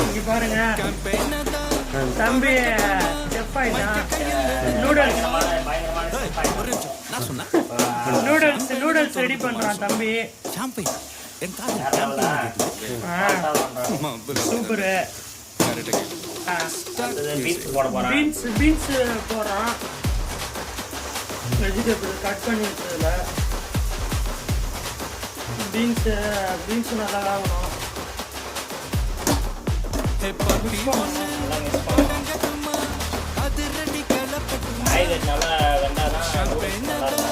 இங்க பாருங்க தம்பி செஃப் ஆயிட்டான். நூடுல்ஸ் ரெடி பண்றான் தம்பி. சூப்பரு. பீன்ஸ் போடுறான். வெஜிடபிள் கட் பண்ணி வச்சதுல பீன்ஸ் நல்லா ஆகணும். நல்லா வெந்தாதான்